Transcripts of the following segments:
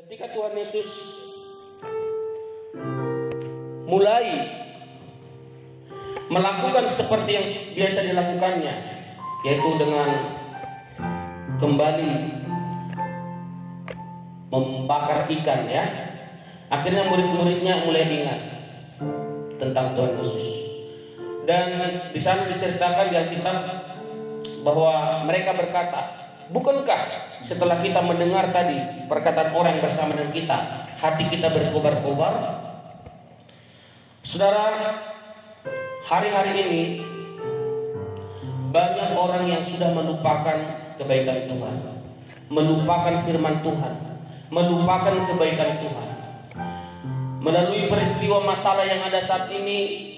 Ketika Tuhan Yesus mulai melakukan seperti yang biasa dilakukannya, yaitu dengan kembali membakar ikan, ya. Akhirnya murid-muridnya mulai ingat tentang Tuhan Yesus. Dan di sana diceritakan di Alkitab bahwa mereka berkata, bukankah setelah kita mendengar tadi perkataan orang yang bersama dengan kita, hati kita berkobar-kobar? Saudara, hari-hari ini banyak orang yang sudah melupakan kebaikan Tuhan, melupakan firman Tuhan, melupakan kebaikan Tuhan. Melalui peristiwa masalah yang ada saat ini,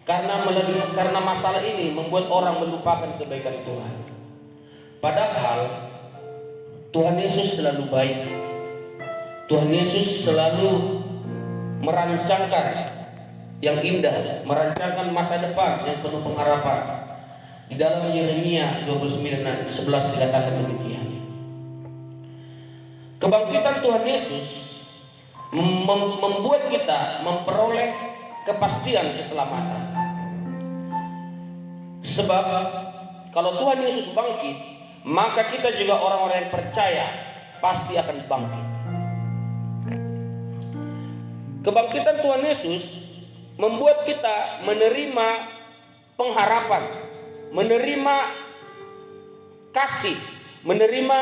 karena masalah ini membuat orang melupakan kebaikan Tuhan. Padahal Tuhan Yesus selalu baik. Tuhan Yesus selalu merancangkan yang indah, merancangkan masa depan yang penuh pengharapan. Di dalam Yeremia 29:11 dikatakan demikian. Kebangkitan Tuhan Yesus membuat kita memperoleh kepastian keselamatan. Sebab kalau Tuhan Yesus bangkit, maka kita juga orang-orang yang percaya pasti akan bangkit. Kebangkitan Tuhan Yesus membuat kita menerima pengharapan, menerima kasih, menerima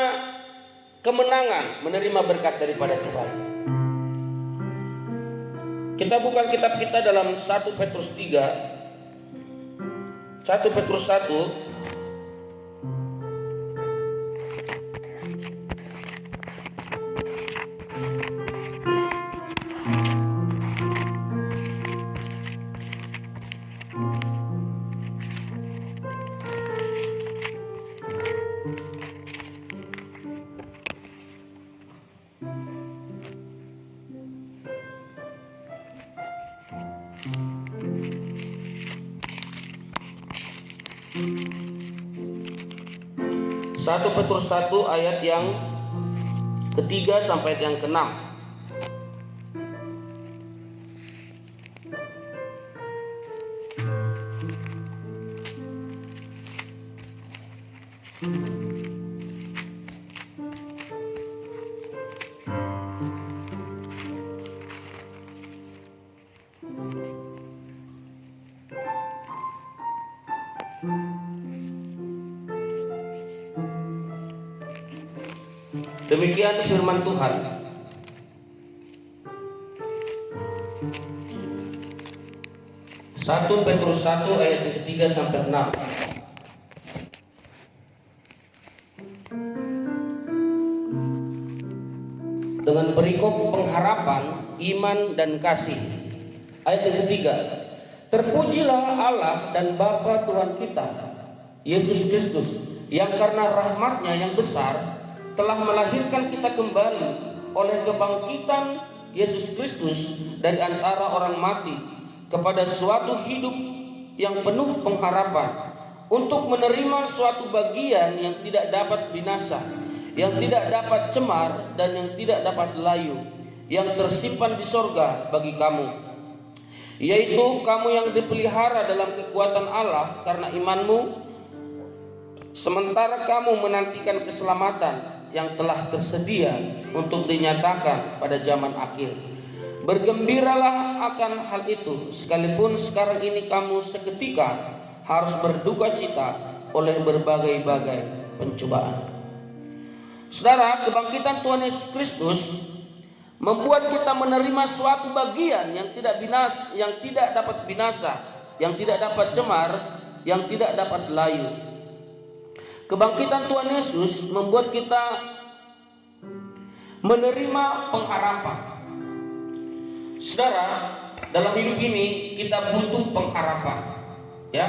kemenangan, menerima berkat daripada Tuhan. Kita buka kitab kita dalam 1 Petrus 3, 1 Petrus 1 1 Petrus 1 ayat yang ketiga sampai yang keenam. Demikian firman Tuhan. Satu Petrus 1 ayat yang ketiga sampai 6. Dengan perikop pengharapan, iman dan kasih. Ayat yang ketiga. Terpujilah Allah dan Bapa Tuhan kita, Yesus Kristus, yang karena rahmat-Nya yang besar telah melahirkan kita kembali oleh kebangkitan Yesus Kristus dari antara orang mati kepada suatu hidup yang penuh pengharapan, untuk menerima suatu bagian yang tidak dapat binasa, yang tidak dapat cemar dan yang tidak dapat layu, yang tersimpan di sorga bagi kamu, yaitu kamu yang dipelihara dalam kekuatan Allah karena imanmu, sementara kamu menantikan keselamatan yang telah tersedia untuk dinyatakan pada zaman akhir. Bergembiralah akan hal itu, sekalipun sekarang ini kamu seketika harus berduka cita oleh berbagai-bagai pencobaan. Saudara, kebangkitan Tuhan Yesus Kristus membuat kita menerima suatu bagian yang tidak dapat binasa, yang tidak dapat cemar, yang tidak dapat layu. Kebangkitan Tuhan Yesus membuat kita menerima pengharapan. Saudara, dalam hidup ini kita butuh pengharapan, ya.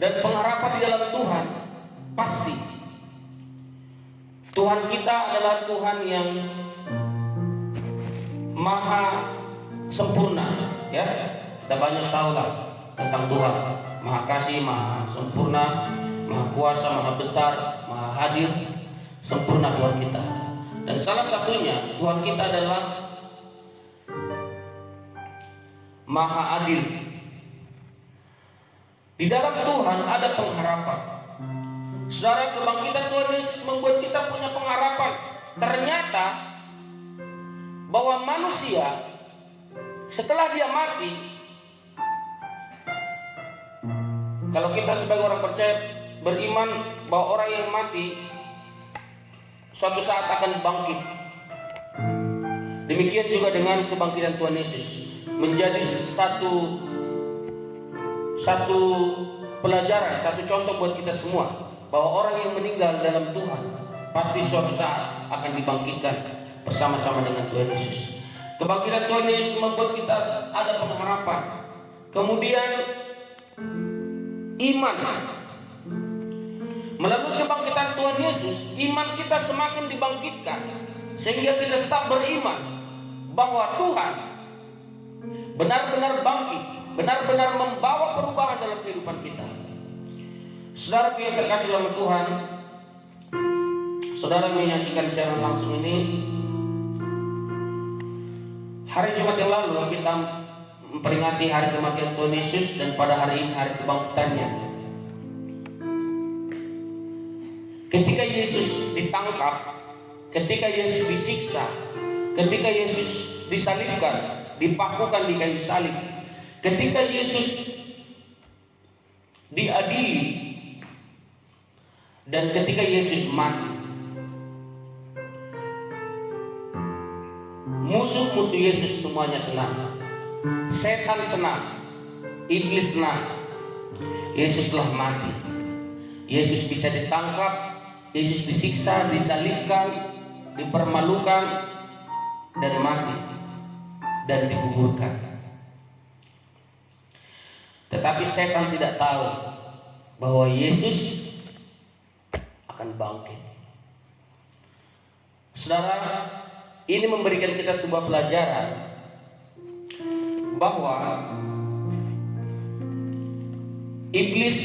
Dan pengharapan di dalam Tuhan pasti. Tuhan kita adalah Tuhan yang maha sempurna, ya. Kita banyak tahu lah tentang Tuhan, maha kasih, maha sempurna, maha kuasa, maha besar, maha hadir, sempurna Tuhan kita. salah satunya Tuhan kita adalah Maha Adil. Di dalam Tuhan ada pengharapan. Saudara, kebangkitan Tuhan Yesus membuat kita punya pengharapan. Ternyata bahwa manusia setelah dia mati, kalau kita sebagai orang percaya beriman bahwa orang yang mati suatu saat akan bangkit. Demikian juga dengan kebangkitan Tuhan Yesus, menjadi satu pelajaran, satu contoh buat kita semua, bahwa orang yang meninggal dalam Tuhan pasti suatu saat akan dibangkitkan bersama-sama dengan Tuhan Yesus. Kebangkitan Tuhan Yesus membuat kita ada pengharapan. Kemudian iman. Melalui kebangkitan Tuhan Yesus, iman kita semakin dibangkitkan, sehingga kita tetap beriman bahwa Tuhan benar-benar bangkit, benar-benar membawa perubahan dalam kehidupan kita. Saudara yang terkasih dalam Tuhan, saudara menyaksikan siaran langsung ini, hari Jumat yang lalu kita memperingati hari kematian Tuhan Yesus, dan pada hari ini hari kebangkitannya. Ketika Yesus ditangkap, ketika Yesus disiksa, ketika Yesus disalibkan, dipakukan di kayu salib, ketika Yesus diadili, dan ketika Yesus mati, musuh-musuh Yesus semuanya senang. Setan senang, iblis senang. Yesus telah mati. Yesus bisa ditangkap, Yesus disiksa, disalibkan, dipermalukan, dan mati, dan dikuburkan. Tetapi setan tidak tahu bahwa Yesus akan bangkit. Saudara, ini memberikan kita sebuah pelajaran bahwa iblis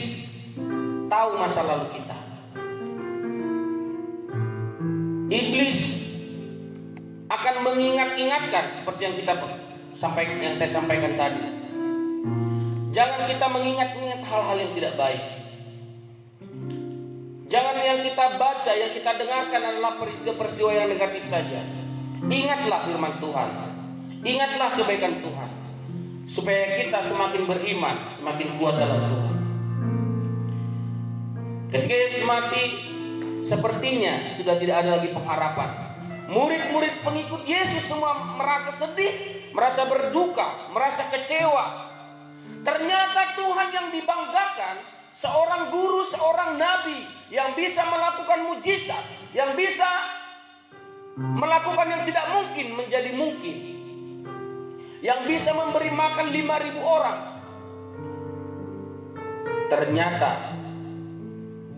tahu masa lalu kita. Iblis akan mengingat-ingatkan seperti yang saya sampaikan tadi. Jangan kita mengingat-ingat hal-hal yang tidak baik. Jangan yang kita baca, yang kita dengarkan adalah peristiwa-peristiwa yang negatif saja. Ingatlah firman Tuhan, ingatlah kebaikan Tuhan, supaya kita semakin beriman, semakin kuat dalam Tuhan. Ketika Yesus mati, sepertinya sudah tidak ada lagi pengharapan. Murid-murid pengikut Yesus semua merasa sedih, merasa berduka, merasa kecewa. Ternyata Tuhan yang dibanggakan, seorang guru, seorang nabi yang bisa melakukan mujizat, yang bisa melakukan yang tidak mungkin menjadi mungkin, yang bisa memberi makan 5.000 orang, ternyata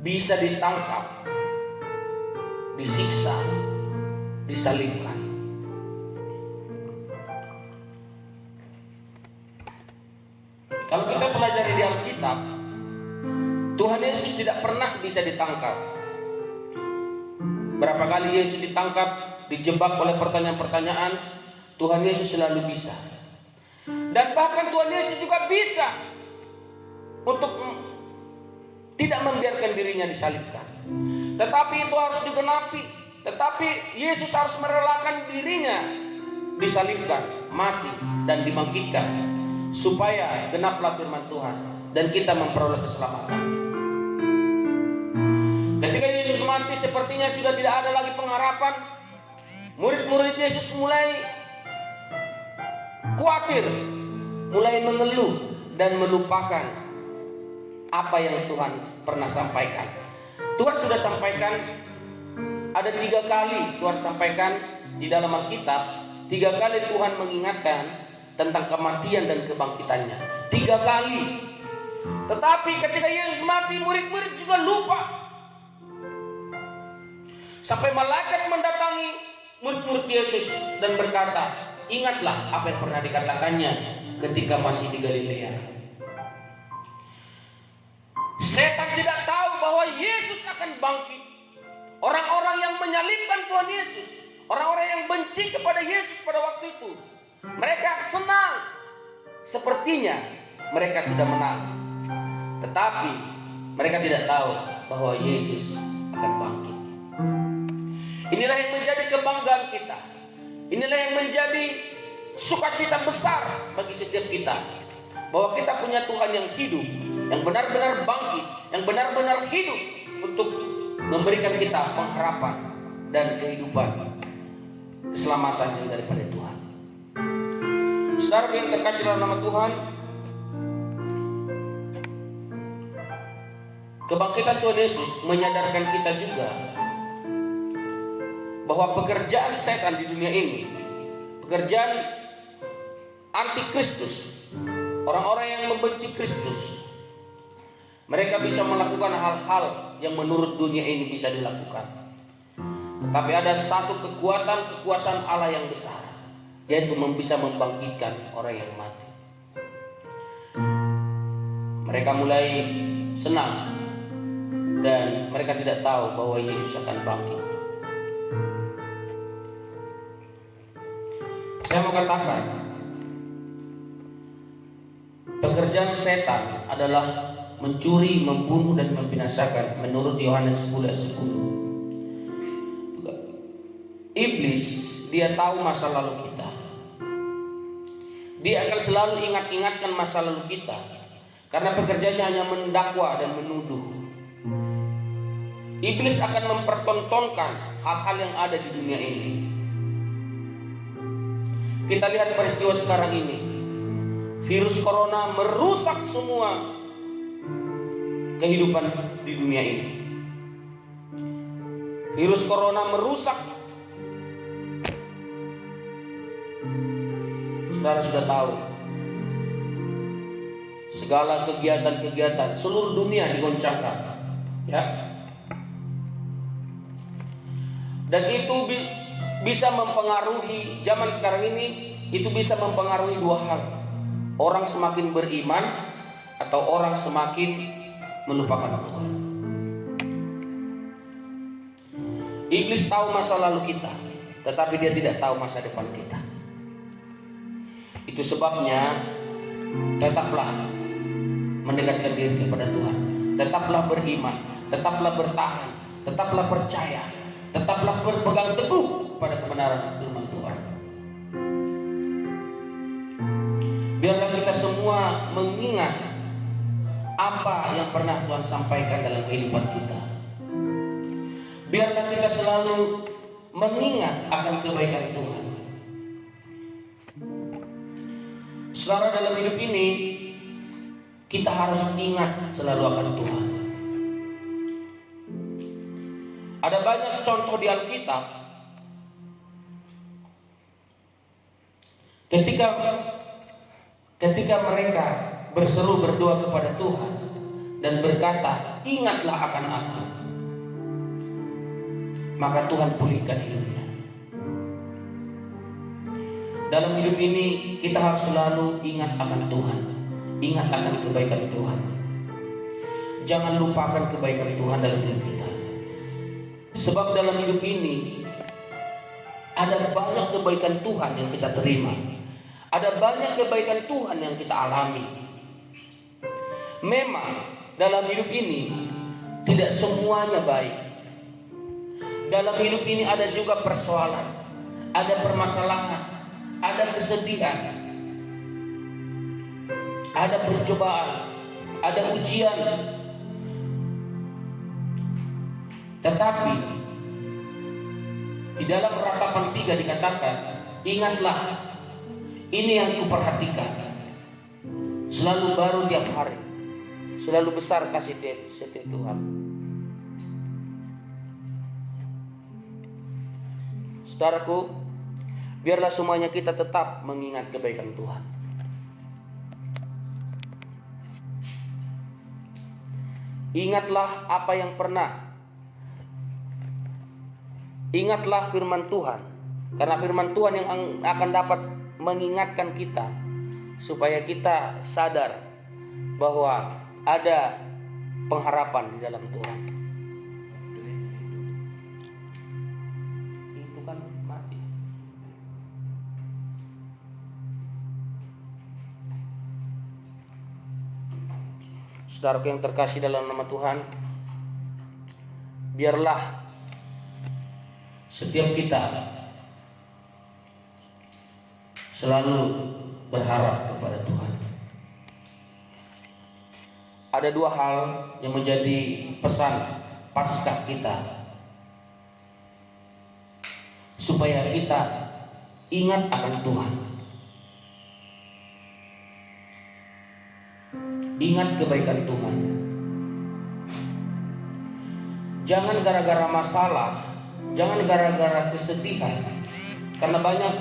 bisa ditangkap, disiksa, disalibkan. Kalau kita pelajari di Alkitab, Tuhan Yesus tidak pernah bisa ditangkap. Berapa kali Yesus ditangkap, dijebak oleh pertanyaan-pertanyaan, Tuhan Yesus selalu bisa. Dan bahkan Tuhan Yesus juga bisa untuk tidak membiarkan dirinya disalibkan. Tetapi itu harus digenapi. Tetapi Yesus harus merelakan dirinya disalibkan, mati, dan dibangkitkan, supaya genaplah firman Tuhan dan kita memperoleh keselamatan. Ketika Yesus mati, sepertinya sudah tidak ada lagi pengharapan. Murid-murid Yesus mulai khawatir, mulai mengeluh dan melupakan apa yang Tuhan pernah sampaikan. Tuhan sudah sampaikan, ada 3 kali Tuhan sampaikan di dalam Alkitab. 3 kali Tuhan mengingatkan tentang kematian dan kebangkitannya. 3 kali. Tetapi ketika Yesus mati, murid-murid juga lupa. Sampai malaikat mendatangi murid-murid Yesus dan berkata, ingatlah apa yang pernah dikatakannya ketika masih di Galilea. Setan tidak tahu bahwa Yesus akan bangkit. Orang-orang yang menyalibkan Tuhan Yesus, Orang-orang yang benci kepada Yesus pada waktu itu, mereka senang, sepertinya mereka sudah menang. Tetapi mereka tidak tahu bahwa Yesus akan bangkit. Inilah yang menjadi kebanggaan kita. Inilah yang menjadi sukacita besar bagi setiap kita, bahwa kita punya Tuhan yang hidup, yang benar-benar bangkit, yang benar-benar hidup untuk memberikan kita pengharapan dan kehidupan, keselamatan yang daripada Tuhan. Saudara yang terkasih dalam nama Tuhan, kebangkitan Tuhan Yesus menyadarkan kita juga bahwa pekerjaan setan di dunia ini, pekerjaan anti-Kristus, orang-orang yang membenci Kristus, mereka bisa melakukan hal-hal yang menurut dunia ini bisa dilakukan. Tetapi ada satu kekuasaan Allah yang besar, yaitu bisa membangkitkan orang yang mati. Mereka mulai senang dan mereka tidak tahu bahwa Yesus akan bangkit. Saya mau katakan, pekerjaan setan adalah mencuri, membunuh, dan membinasakan menurut Yohanes 10:10. Iblis, dia tahu masa lalu kita. Dia akan selalu ingat-ingatkan masa lalu kita, karena pekerjaannya hanya mendakwa dan menuduh. Iblis akan mempertontonkan hal-hal yang ada di dunia ini. Kita lihat peristiwa sekarang ini. Virus corona merusak semua kehidupan di dunia ini. Virus corona merusak. Saudara sudah tahu, segala kegiatan-kegiatan seluruh dunia digoncangkan, ya. Dan itu bisa mempengaruhi zaman sekarang ini. Itu bisa mempengaruhi dua hal: orang semakin beriman atau orang semakin melupakan Tuhan. Iblis tahu masa lalu kita, tetapi dia tidak tahu masa depan kita. Itu sebabnya tetaplah mendekatkan diri kepada Tuhan, tetaplah beriman, tetaplah bertahan, tetaplah percaya, tetaplah berpegang teguh pada kebenaran firman Tuhan. Biarlah kita semua mengingat apa yang pernah Tuhan sampaikan dalam kehidupan kita. Biarlah kita selalu mengingat akan kebaikan Tuhan. Saudara, dalam hidup ini kita harus ingat selalu akan Tuhan. Ada banyak contoh di Alkitab ketika mereka berseru berdoa kepada Tuhan dan berkata, "Ingatlah akan aku," maka Tuhan pulihkan hidupnya. Dalam hidup ini kita harus selalu ingat akan Tuhan, ingat akan kebaikan Tuhan. Jangan lupakan kebaikan Tuhan dalam hidup kita. Sebab dalam hidup ini ada banyak kebaikan Tuhan yang kita terima. Ada banyak kebaikan Tuhan yang kita alami. Memang dalam hidup ini tidak semuanya baik. Dalam hidup ini ada juga persoalan, ada permasalahan, ada kesedihan, ada pencobaan, ada ujian. Tetapi di dalam Ratapan 3 dikatakan, "Ingatlah, ini yang kuperhatikan, selalu baru tiap hari, selalu besar kasih setia Tuhan." Saudaraku, biarlah semuanya kita tetap mengingat kebaikan Tuhan. Ingatlah apa yang pernah. Ingatlah firman Tuhan, karena firman Tuhan yang akan dapat mengingatkan kita supaya kita sadar bahwa ada pengharapan di dalam Tuhan. Itu kan mati. Saudaraku yang terkasih dalam nama Tuhan, biarlah setiap kita selalu berharap kepada Tuhan. Ada dua hal yang menjadi pesan Paskah kita, supaya kita ingat akan Tuhan. Ingat kebaikan Tuhan. Jangan gara-gara masalah, jangan gara-gara kesedihan, karena banyak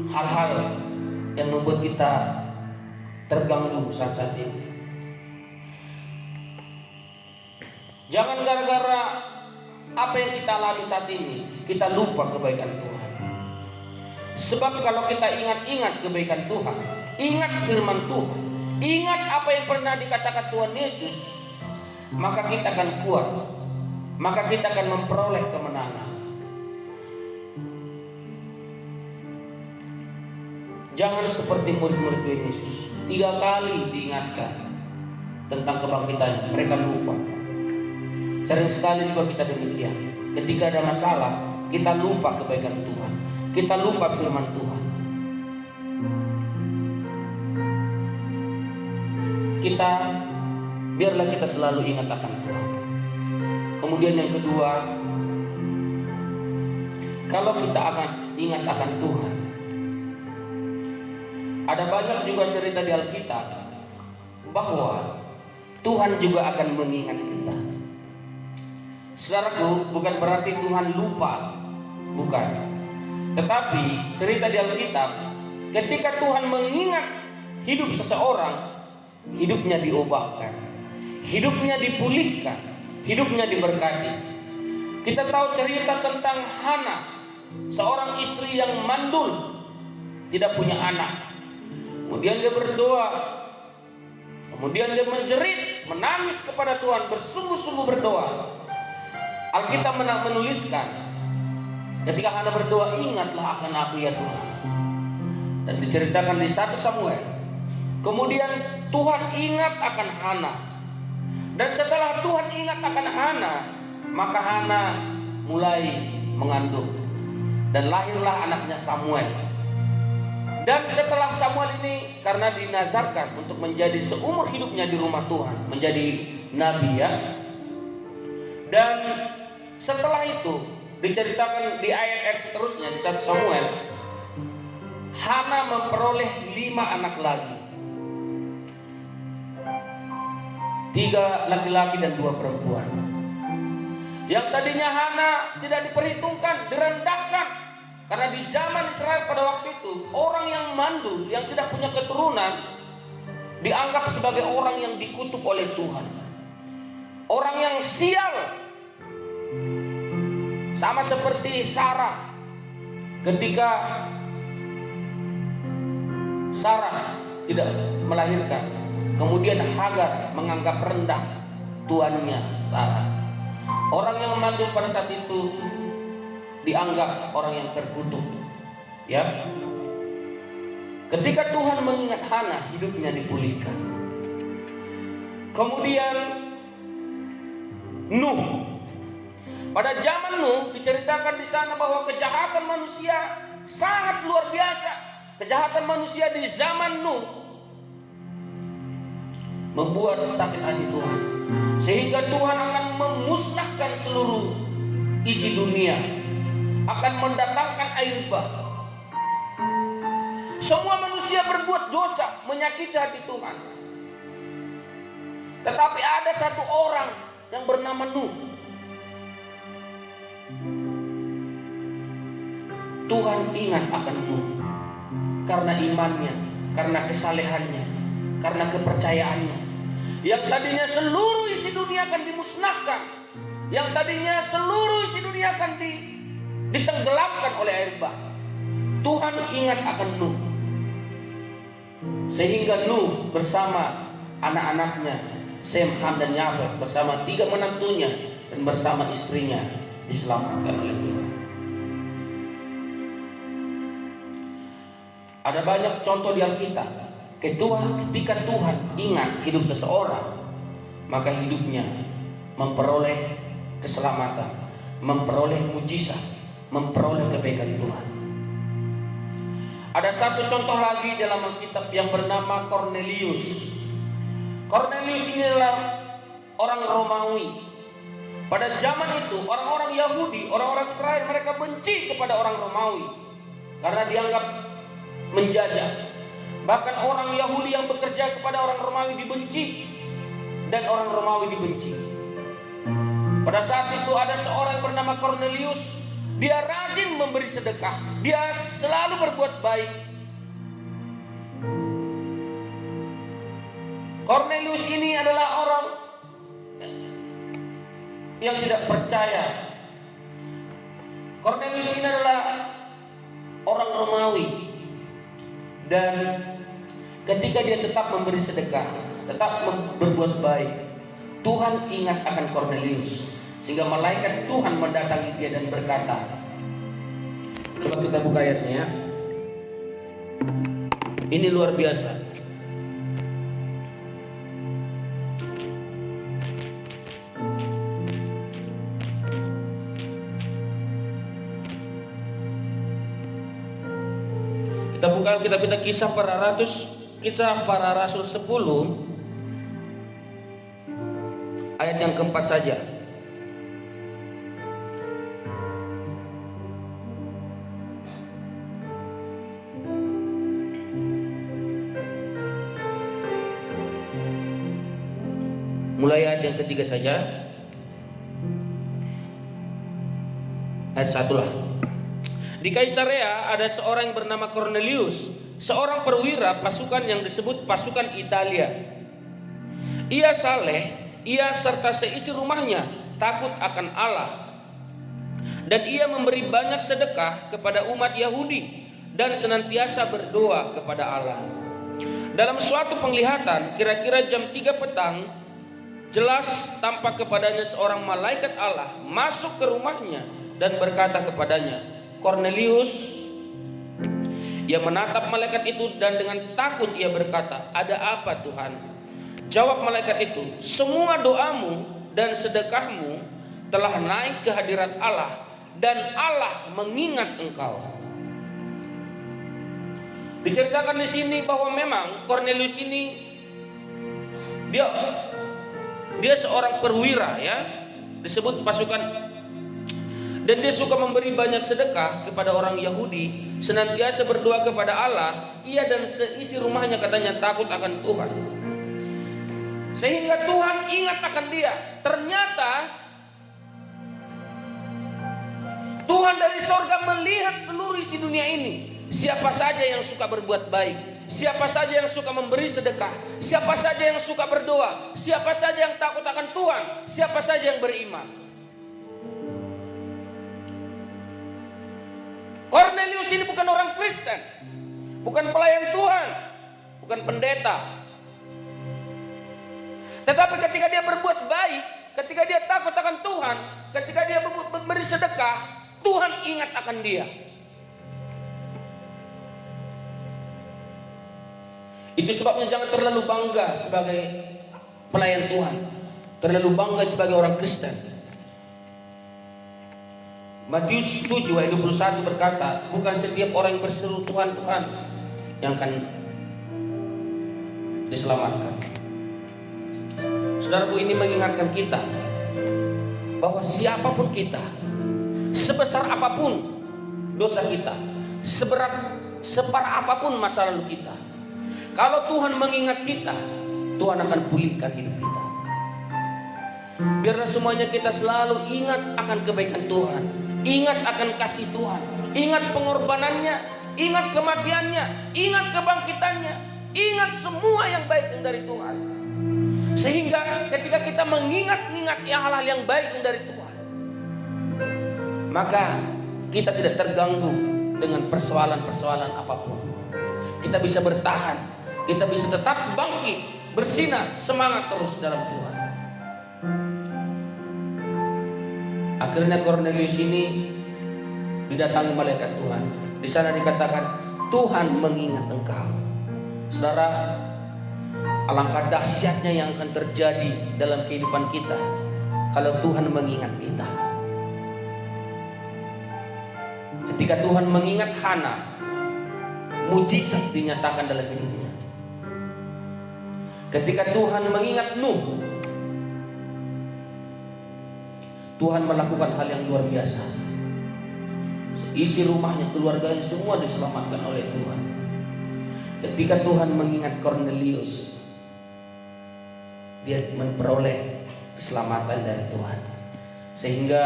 hal-hal yang membuat kita terganggu saat ini. Jangan gara-gara apa yang kita alami saat ini kita lupa kebaikan Tuhan. Sebab kalau kita ingat-ingat kebaikan Tuhan, ingat firman Tuhan, ingat apa yang pernah dikatakan Tuhan Yesus, maka kita akan kuat, maka kita akan memperoleh kemenangan. Jangan seperti murid-murid Tuhan Yesus, 3 kali diingatkan tentang kebangkitan, mereka lupa. Sering sekali juga kita demikian. Ketika ada masalah, kita lupa kebaikan Tuhan, kita lupa firman Tuhan. Biarlah kita selalu ingat akan Tuhan. Kemudian yang kedua, kalau kita akan ingat akan Tuhan, ada banyak juga cerita di Alkitab bahwa Tuhan juga akan mengingat kita. Saudaraku, bukan berarti Tuhan lupa, bukan. Tetapi cerita di Alkitab, ketika Tuhan mengingat hidup seseorang, hidupnya diubahkan, hidupnya dipulihkan, hidupnya diberkati. Kita tahu cerita tentang Hana, seorang istri yang mandul, tidak punya anak. Kemudian dia berdoa, kemudian dia menjerit, menangis kepada Tuhan, bersungguh-sungguh berdoa. Alkitab menuliskan, ketika Hana berdoa, ingatlah akan aku ya Tuhan. Dan diceritakan di 1 Samuel. Kemudian Tuhan ingat akan Hana. Dan setelah Tuhan ingat akan Hana, maka Hana mulai mengandung. Dan lahirlah anaknya Samuel. Dan setelah Samuel ini, karena dinazarkan untuk menjadi seumur hidupnya di rumah Tuhan, menjadi nabi ya. Dan setelah itu diceritakan di ayat-ayat seterusnya di 1 Samuel, Hana memperoleh 5 anak lagi, 3 laki-laki dan 2 perempuan. Yang tadinya Hana tidak diperhitungkan, direndahkan, karena di zaman Israel pada waktu itu, orang yang mandul, yang tidak punya keturunan, dianggap sebagai orang yang dikutuk oleh Tuhan, orang yang sial. Sama seperti Sarah, ketika Sarah tidak melahirkan, kemudian Hagar menganggap rendah tuannya Sarah. Orang yang mandul pada saat itu dianggap orang yang terkutuk, ya. Ketika Tuhan mengingat Hana, hidupnya dipulihkan. Kemudian Nuh. Pada zaman Nuh diceritakan di sana bahwa kejahatan manusia sangat luar biasa. Kejahatan manusia di zaman Nuh membuat sakit hati Tuhan, sehingga Tuhan akan memusnahkan seluruh isi dunia, akan mendatangkan air bah. Semua manusia berbuat dosa, menyakiti hati Tuhan. Tetapi ada satu orang yang bernama Nuh. Tuhan ingat akan Nuh karena imannya, karena kesalehannya, karena kepercayaannya. Yang tadinya seluruh isi dunia akan dimusnahkan, yang tadinya seluruh isi dunia akan ditenggelamkan oleh air bah, Tuhan ingat akan Nuh. Sehingga Nuh bersama anak-anaknya Sem, Ham dan Yafet, bersama 3 menantunya dan bersama istrinya diselamatkan oleh Tuhan. Ada banyak contoh di Alkitab ketika Tuhan ingat hidup seseorang, maka hidupnya memperoleh keselamatan, memperoleh mujizat, memperoleh kebaikan Tuhan. Ada satu contoh lagi dalam Alkitab yang bernama Kornelius. Kornelius ini adalah orang Romawi. Pada zaman itu orang-orang Yahudi, orang-orang Israel, mereka benci kepada orang Romawi karena dianggap menjajah. Bahkan orang Yahudi yang bekerja kepada orang Romawi dibenci dan orang Romawi dibenci. Pada saat itu ada seorang bernama Kornelius. Dia rajin memberi sedekah, dia selalu berbuat baik. Kornelius ini adalah orang yang tidak percaya. Kornelius ini adalah orang Romawi, dan ketika dia tetap memberi sedekah, tetap berbuat baik, Tuhan ingat akan Kornelius, sehingga malaikat Tuhan mendatangi dia dan berkata, coba kita buka ayatnya ya. Ini luar biasa. Kita buka Alkitab kita Kisah Para Rasul 10 ayat yang keempat saja. Mulai ayat yang ketiga saja. Ayat 1 lah. Di Kaisarea ada seorang yang bernama Kornelius, seorang perwira pasukan yang disebut pasukan Italia. Ia saleh, ia serta seisi rumahnya takut akan Allah, dan ia memberi banyak sedekah kepada umat Yahudi dan senantiasa berdoa kepada Allah. Dalam suatu penglihatan, kira-kira jam 3 petang, jelas tampak kepadanya seorang malaikat Allah masuk ke rumahnya dan berkata kepadanya, Kornelius. Ia menatap malaikat itu dan dengan takut ia berkata, ada apa Tuhan? Jawab malaikat itu, semua doamu dan sedekahmu telah naik ke hadirat Allah, dan Allah mengingat engkau. Diceritakan di sini bahwa memang Kornelius ini dia seorang perwira ya, disebut pasukan. Dan dia suka memberi banyak sedekah kepada orang Yahudi, senantiasa berdoa kepada Allah. Ia dan seisi rumahnya katanya takut akan Tuhan, sehingga Tuhan ingat akan dia. Ternyata Tuhan dari sorga melihat seluruh isi dunia ini. Siapa saja yang suka berbuat baik, siapa saja yang suka memberi sedekah, siapa saja yang suka berdoa, siapa saja yang takut akan Tuhan, siapa saja yang beriman. Kornelius ini bukan orang Kristen, bukan pelayan Tuhan, bukan pendeta. Tetapi ketika dia berbuat baik, ketika dia takut akan Tuhan, ketika dia memberi sedekah, Tuhan ingat akan dia. Itu sebabnya jangan terlalu bangga sebagai pelayan Tuhan, terlalu bangga sebagai orang Kristen. Matius 7 ayat 21 berkata, bukan setiap orang yang berseru Tuhan, Tuhan yang akan diselamatkan. Saudaraku, ini mengingatkan kita bahwa siapapun kita, sebesar apapun dosa kita, separah apapun masa lalu kita, kalau Tuhan mengingat kita, Tuhan akan pulihkan hidup kita. Biarlah semuanya kita selalu ingat akan kebaikan Tuhan, ingat akan kasih Tuhan, ingat pengorbanannya, ingat kematiannya, ingat kebangkitannya, ingat semua yang baik dari Tuhan. Sehingga ketika kita mengingat-ingat hal-hal yang baik dari Tuhan, maka kita tidak terganggu dengan persoalan-persoalan apapun. Kita bisa bertahan, kita bisa tetap bangkit, bersinar, semangat terus dalam Tuhan. Akhirnya Kornelius ini didatangi malaikat Tuhan. Di sana dikatakan, Tuhan mengingat engkau. Saudara, alangkah dahsyatnya yang akan terjadi dalam kehidupan kita kalau Tuhan mengingat kita. Ketika Tuhan mengingat Hana, mujizat dinyatakan dalam hidupnya. Ketika Tuhan mengingat Nuh, Tuhan melakukan hal yang luar biasa. Isi rumahnya, keluarganya semua diselamatkan oleh Tuhan. Ketika Tuhan mengingat Kornelius, dia memperoleh keselamatan dari Tuhan. Sehingga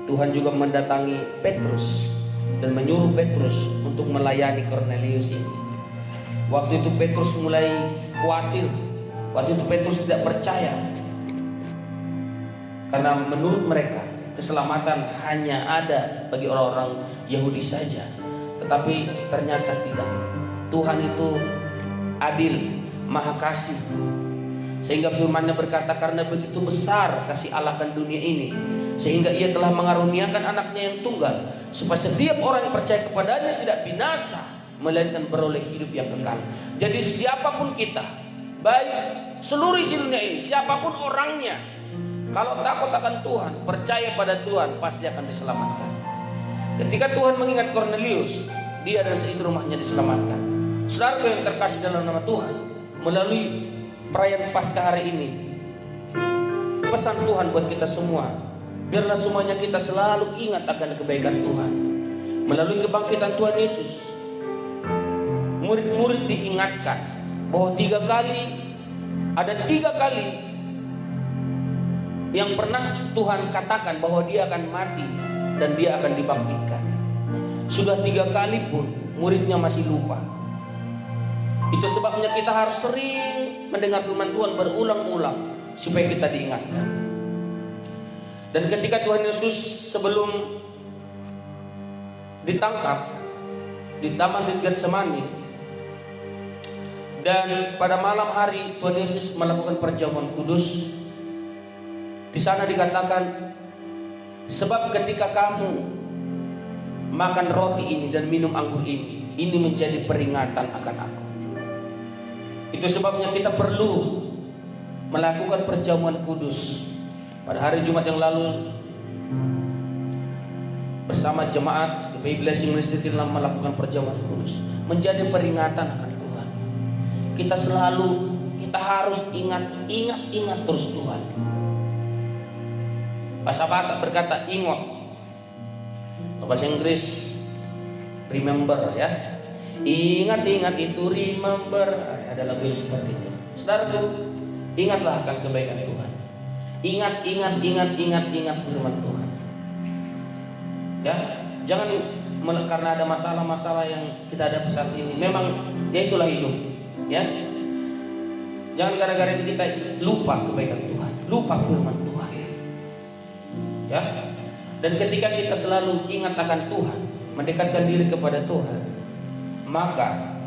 Tuhan juga mendatangi Petrus dan menyuruh Petrus untuk melayani Kornelius ini. Waktu itu Petrus mulai khawatir. Waktu itu Petrus tidak percaya, karena menurut mereka keselamatan hanya ada bagi orang-orang Yahudi saja. Tetapi ternyata tidak. Tuhan itu adil, maha kasih. Sehingga firman-Nya berkata, karena begitu besar kasih Allah akan dunia ini, sehingga Ia telah mengaruniakan anaknya yang tunggal, supaya setiap orang yang percaya kepadanya tidak binasa, melainkan beroleh hidup yang kekal. Jadi siapapun kita, baik seluruh isi dunia ini, siapapun orangnya, kalau takut akan Tuhan, percaya pada Tuhan, pasti akan diselamatkan. Ketika Tuhan mengingat Kornelius, dia dan seisi rumahnya diselamatkan. Saudara yang terkasih dalam nama Tuhan, melalui perayaan Paskah hari ini, pesan Tuhan buat kita semua, biarlah semuanya kita selalu ingat akan kebaikan Tuhan. Melalui kebangkitan Tuhan Yesus, murid-murid diingatkan bahwa ada tiga kali yang pernah Tuhan katakan bahwa dia akan mati dan dia akan dibangkitkan. Sudah 3 kali pun muridnya masih lupa. Itu sebabnya kita harus sering mendengar firman Tuhan berulang-ulang supaya kita diingatkan. Dan ketika Tuhan Yesus sebelum ditangkap di Taman Getsemani, dan pada malam hari Tuhan Yesus melakukan perjamuan kudus, di sana dikatakan, sebab ketika kamu makan roti ini dan minum anggur ini menjadi peringatan akan aku. Itu sebabnya kita perlu melakukan perjamuan kudus. Pada hari Jumat yang lalu, bersama jemaat GPI Blessing Ministry telah melakukan perjamuan kudus, menjadi peringatan akan Tuhan. Kita harus ingat terus Tuhan. Bahasa Batak berkata ingat. Bahasa Inggris remember, ya. Ingat itu remember. Ada lagu yang seperti itu. Saudaraku, ingatlah akan kebaikan Tuhan. Ingat firman Tuhan. Ya, jangan karena ada masalah-masalah yang kita hadapi saat ini. Memang ya itulah hidup, ya. Jangan gara-gara itu kita lupa kebaikan Tuhan, lupa firman Tuhan. Ya. Dan ketika kita selalu ingat akan Tuhan, mendekatkan diri kepada Tuhan, maka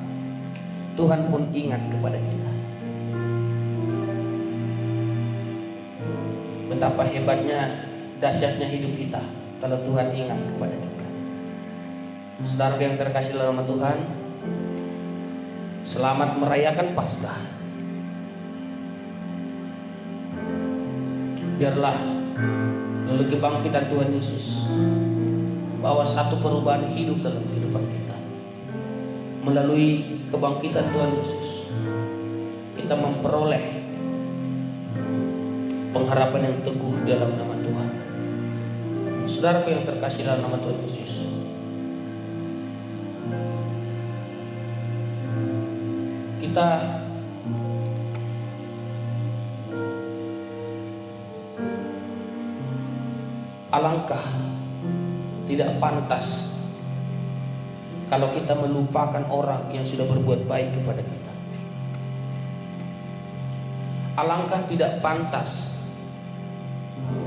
Tuhan pun ingat kepada kita. Betapa hebatnya, dahsyatnya hidup kita kalau Tuhan ingat kepada kita. Saudara yang terkasih dalam nama Tuhan, selamat merayakan Paskah. Biarlah melalui kebangkitan Tuhan Yesus bawa satu perubahan hidup dalam kehidupan kita. Melalui kebangkitan Tuhan Yesus, kita memperoleh pengharapan yang teguh dalam nama Tuhan. Saudaraku yang terkasih dalam nama Tuhan Yesus, kita alangkah tidak pantas kalau kita melupakan orang yang sudah berbuat baik kepada kita. Alangkah tidak pantas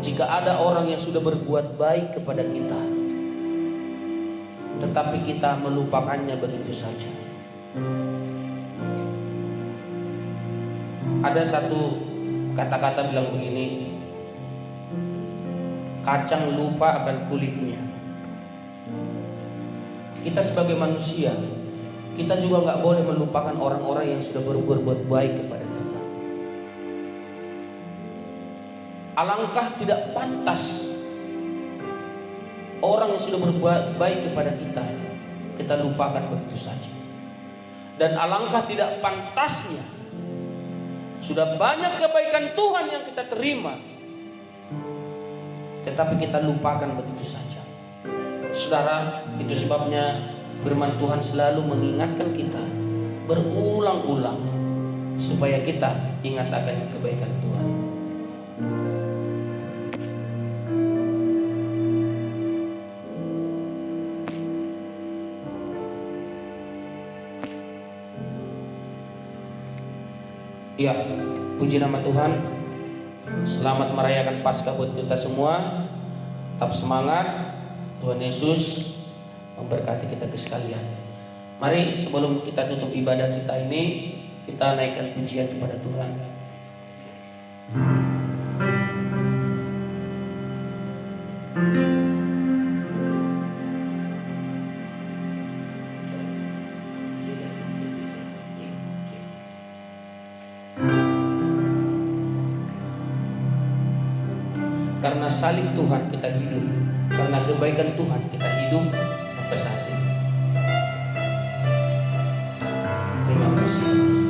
jika ada orang yang sudah berbuat baik kepada kita, tetapi kita melupakannya begitu saja. Ada satu kata-kata bilang begini, kacang lupa akan kulitnya. Kita sebagai manusia, kita juga nggak boleh melupakan orang-orang yang sudah berbuat baik kepada kita. Alangkah tidak pantas orang yang sudah berbuat baik kepada kita lupakan begitu saja. Dan alangkah tidak pantasnya sudah banyak kebaikan Tuhan yang kita terima, tetapi kita lupakan begitu saja. Saudara, itu sebabnya firman Tuhan selalu mengingatkan kita berulang-ulang supaya kita ingat akan kebaikan Tuhan. Ya, puji nama Tuhan. Selamat merayakan Paskah buat kita semua. Tetap semangat. Tuhan Yesus memberkati kita sekalian. Mari sebelum kita tutup ibadah kita ini, kita naikkan pujian kepada Tuhan. Karena salib Tuhan kita hidup, karena kebaikan Tuhan kita hidup sampai saat ini. Terima kasih Yesus.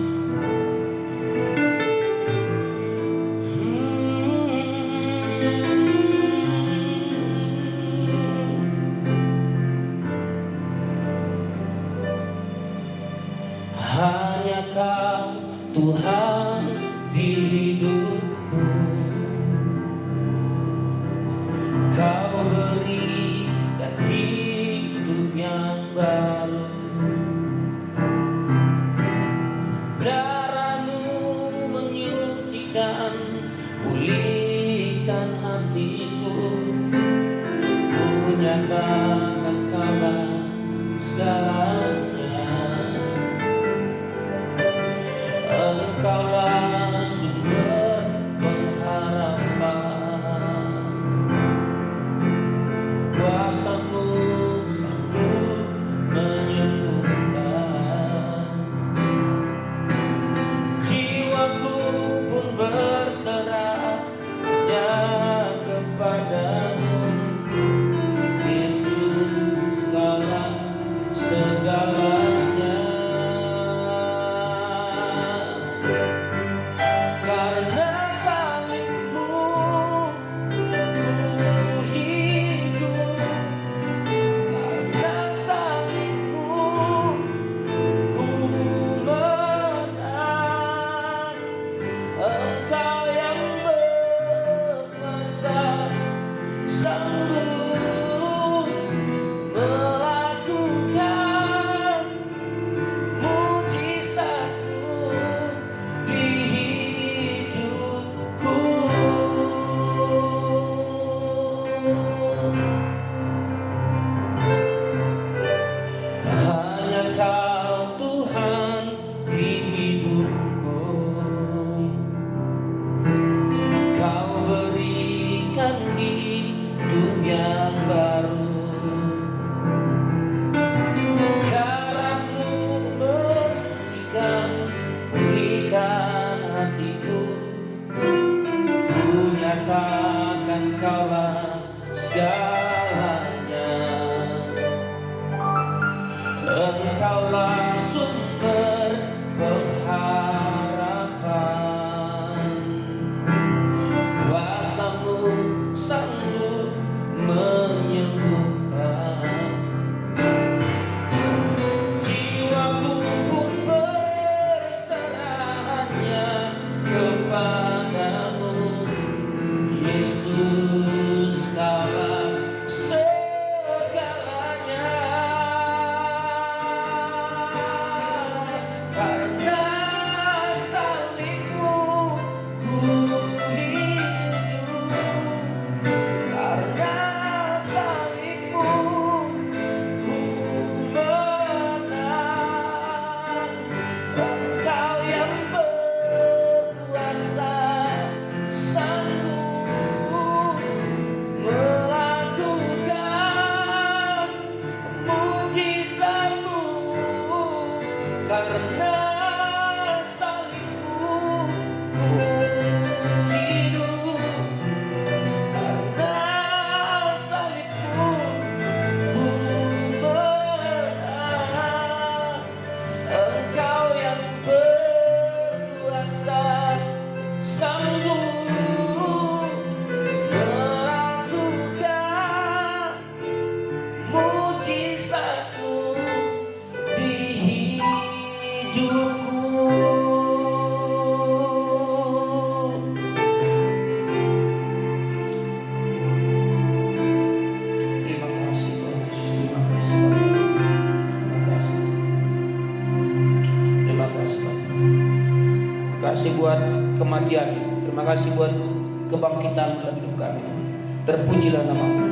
Hanya Kau Tuhan di hidupku, Kau berikan hidup yang baru. Darah-Mu menyucikan, pulihkan hatiku. Ku nyatakan Kaulah segalanya. Engkaulah sumber pengharapan. Kuasa-Mu sanggup menyembuhkan. Jiwaku pun berserah hanya kepadamu, Yesus segalanya. Karena salib-Mu ku hidup, karena salib-Mu ku menang. Engkau yang berkuasa sanggup melakukan mujizat-Mu di hidupku. Hanya Kau Tuhan di hidupku. Kau berikan hidup yang baru. Darah-Mu menyucikan, pulihkan hatiku. Ku nyatakan Kaulah segalanya. Engkaulah sumber pengharapan. Kuasa-Mu sanggup menyembuhkan. Jiwaku pun berserah hanya kepadamu, Yesus Kaulah segalanya. Karena salib-Mu ku hidup, karena salib-Mu buat kematian, terima kasih buat kebangkitan dalam hidup kami. Terpujilah nama-Mu.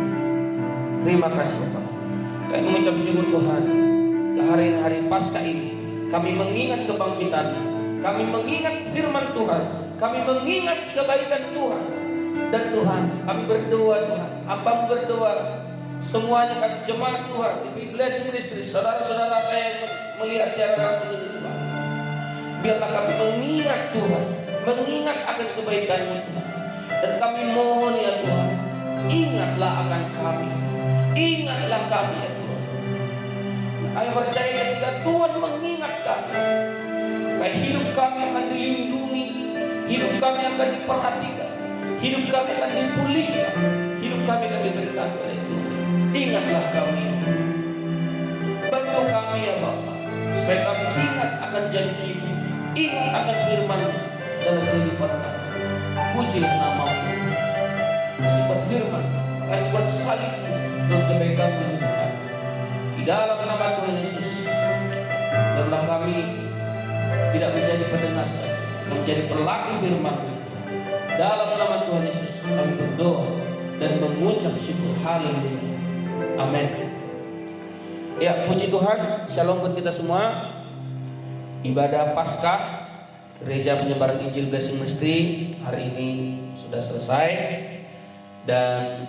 Terima kasih Bapak. Kami mengucap syukur Tuhan, hari Paskah ini kami mengingat kebangkitan, kami mengingat firman Tuhan, kami mengingat kebaikan Tuhan. Dan Tuhan, kami berdoa Tuhan, hamba berdoa, semuanya kami jemaat Tuhan, di Blessing Ministry, saudara-saudara saya yang melihat secara langsung ini Tuhan, biarlah kami mengingat Tuhan, mengingat akan kebaikan-Mu Tuhan. Dan kami mohon ya Tuhan, ingatlah akan kami, ingatlah kami ya Tuhan. Kami percaya ketika Tuhan mengingat kami, kayak hidup kami akan dilindungi, hidup kami akan diperhatikan, hidup kami akan dipulihkan, hidup kami akan diberkati oleh Tuhan. Ingatlah kami ya Tuhan. Bantu kami ya Bapa, supaya kami ingat akan janji-Mu, ingat akan firman dalam kehidupan kami. Pujilah nama-Mu. Kasih buat firman, kasih buat salib dan kebaikan-Mu Tuhan. Di dalam nama Tuhan Yesus, biarlah kami tidak menjadi pendengar saja, menjadi pelaku firman-Mu. Dalam nama Tuhan Yesus kami berdoa dan mengucap syukur. Haleluya. Amin. Ya, puji Tuhan. Shalom buat kita semua. Ibadah Paskah Gereja Penyebaran Injil Blessing Ministry hari ini sudah selesai, dan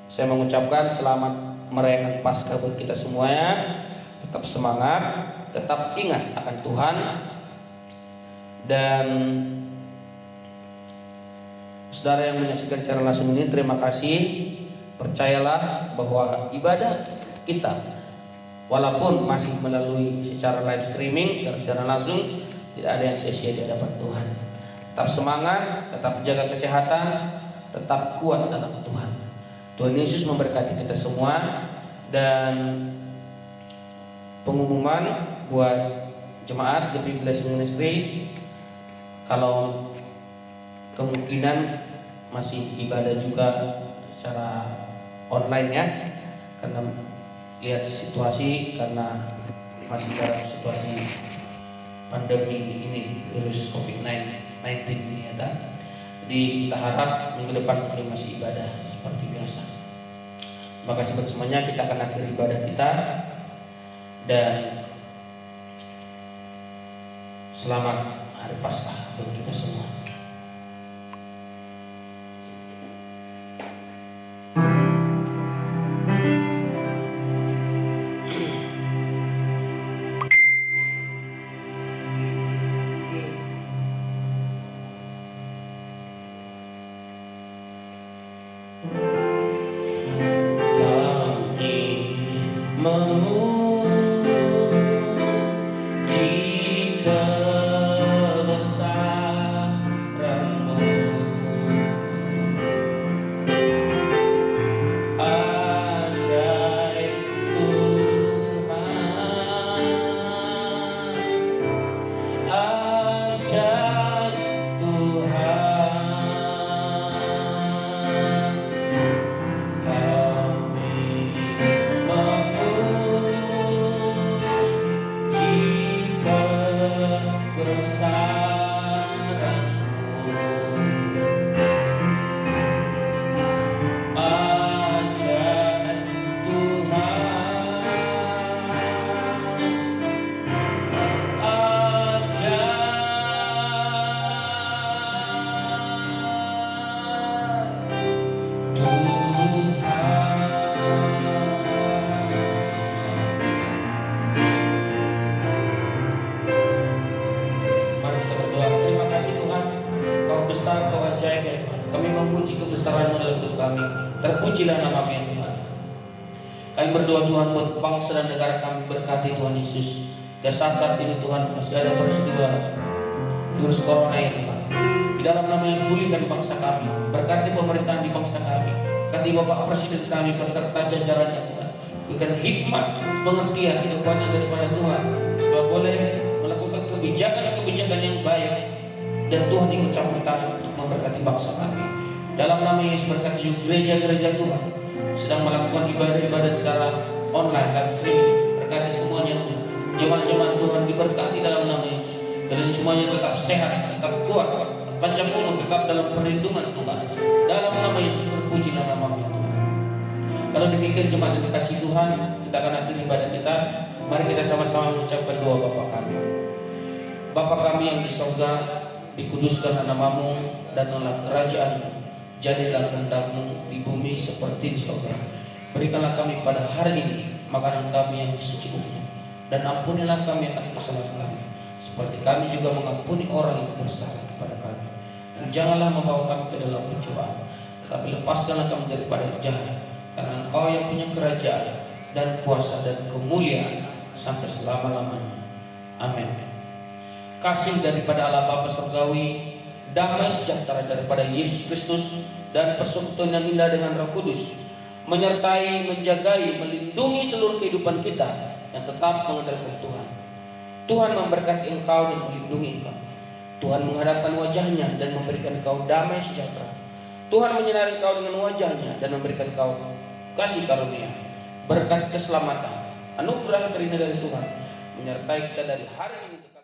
saya mengucapkan selamat merayakan Paskah buat kita semuanya. Tetap semangat, tetap ingat akan Tuhan, dan saudara yang menyaksikan secara langsung ini, terima kasih. Percayalah bahwa ibadah kita, walaupun masih melalui secara live streaming, secara langsung, tidak ada yang sia-sia di hadapan Tuhan. Tetap semangat, tetap jaga kesehatan, tetap kuat dalam Tuhan. Tuhan Yesus memberkati kita semua. Dan pengumuman buat jemaat GP Blessing Ministry, kalau kemungkinan masih ibadah juga secara online ya, karena lihat situasi, karena masih dalam situasi pandemi ini, virus COVID-19 ini ya kan. Jadi kita harap minggu depan mungkin masih ibadah seperti biasa. Terima kasih buat semuanya. Kita akan akhiri ibadah kita, dan selamat hari Paskah buat kita semua. Terpujilah nama-Mu ya Tuhan. Kami berdoa Tuhan buat bangsa dan negara kami, berkati Tuhan Yesus. Dan saat ini Tuhan masih ada peristiwa virus corona ini Tuhan. Di dalam nama Yesus pulihkan bangsa kami, berkati pemerintahan di bangsa kami, berkati Bapak Presiden kami beserta jajarannya Tuhan. Berikan hikmat, pengertian, kekuatan daripada Tuhan, supaya boleh melakukan kebijakan-kebijakan yang baik, dan Tuhan ikut campur tangan untuk memberkati bangsa kami. Dalam nama Yesus berkati juga gereja-gereja Tuhan sedang melakukan ibadah-ibadah secara online dan streaming. Berkati semuanya Tuhan. Jemaat-jemaat Tuhan diberkati dalam nama Yesus. Kalian semuanya tetap sehat, tetap kuat, panjang umur, tetap dalam perlindungan Tuhan. Dalam nama Yesus terpujilah nama-Mu ya Tuhan. Kalau demikian jemaat yang dikasihi Tuhan, kita akan akhiri ibadah kita. Mari kita sama-sama mengucapkan doa Bapa kami. Bapa kami yang di surga, dikuduskanlah nama-Mu, datanglah kerajaan-Mu, jadilah kehendak-Mu di bumi seperti di surga. Berikanlah kami pada hari ini makanan kami yang secukupnya, dan ampunilah kami akan kesalahan kami, seperti kami juga mengampuni orang yang bersalah kepada kami. Dan janganlah membawa kami ke dalam pencobaan, tetapi lepaskanlah kami daripada yang jahat, karena Engkau yang punya kerajaan dan kuasa dan kemuliaan sampai selama-lamanya. Amin. Kasih daripada Allah Bapa Surgawi, damai sejahtera daripada Yesus Kristus, dan persekutuan yang indah dengan Roh Kudus menyertai, menjagai, melindungi seluruh kehidupan kita yang tetap mengandalkan Tuhan. Tuhan memberkati engkau dan melindungi engkau. Tuhan menghadapkan wajahnya dan memberikan engkau damai sejahtera. Tuhan menyinari engkau dengan wajahnya dan memberikan engkau kasih karunia, berkat keselamatan, anugerah terindah dari Tuhan menyertai kita dari hari ini.